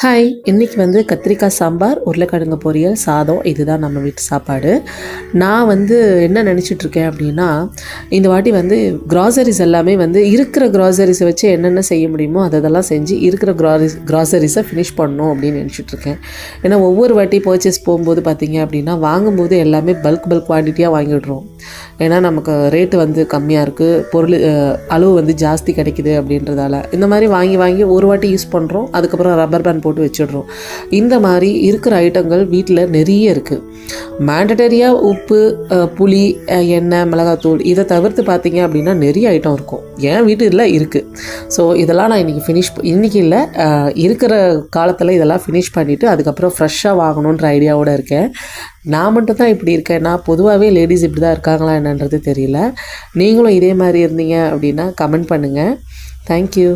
Hi! இன்னைக்கு வந்து கத்திரிக்காய் சாம்பார், உருளைக்கிழங்கு பொரியல், சாதம் இதுதான் நம்ம வீட்டு சாப்பாடு. நான் வந்து என்ன நினச்சிட்ருக்கேன் அப்படின்னா, இந்த வாட்டி வந்து கிராசரிஸ் எல்லாமே வந்து இருக்கிற கிராசரிஸை வச்சு என்னென்ன செய்ய முடியுமோ அதெல்லாம் செஞ்சு இருக்கிற கிராசரிஸை ஃபினிஷ் பண்ணணும் அப்படின்னு நினச்சிட்ருக்கேன். ஏன்னா ஒவ்வொரு வாட்டி பர்ச்சேஸ் போகும்போது பார்த்திங்க அப்படின்னா, வாங்கும்போது எல்லாமே பல்க் குவான்டிட்டியாக வாங்கிடுறோம். ஏன்னா நமக்கு ரேட்டு வந்து கம்மியாக இருக்குது, பொருள் அளவு வந்து ஜாஸ்தி கிடைக்குது அப்படின்றதால இந்த மாதிரி வாங்கி வாங்கி ஒரு வாட்டி யூஸ் பண்ணுறோம், அதுக்கப்புறம் ரப்பர் பேண்ட் போட்டு வச்சிடுறோம். இந்த மாதிரி இருக்கிற ஐட்டங்கள் வீட்டில் நிறைய இருக்குது. மேண்டட்டரியாக உப்பு, புளி, எண்ணெய், மிளகாத்தூள் இதை தவிர்த்து பார்த்திங்க அப்படின்னா நிறைய ஐட்டம் இருக்கும். என் வீட்டில் இருக்குது. ஸோ இதெல்லாம் நான் இன்றைக்கி இல்லை, இருக்கிற காலத்தில் இதெல்லாம் ஃபினிஷ் பண்ணிவிட்டு அதுக்கப்புறம் ஃப்ரெஷ்ஷாக வாங்கணுன்ற ஐடியாவோடு இருக்கேன். நான் மட்டும் தான் இப்படி இருக்கேன், நான் பொதுவாகவே லேடிஸ் இப்படி தான் இருக்காங்களா என்னன்றது தெரியல. நீங்களும் இதே மாதிரி இருந்தீங்க அப்படின்னா கமெண்ட் பண்ணுங்கள். தேங்க்யூ.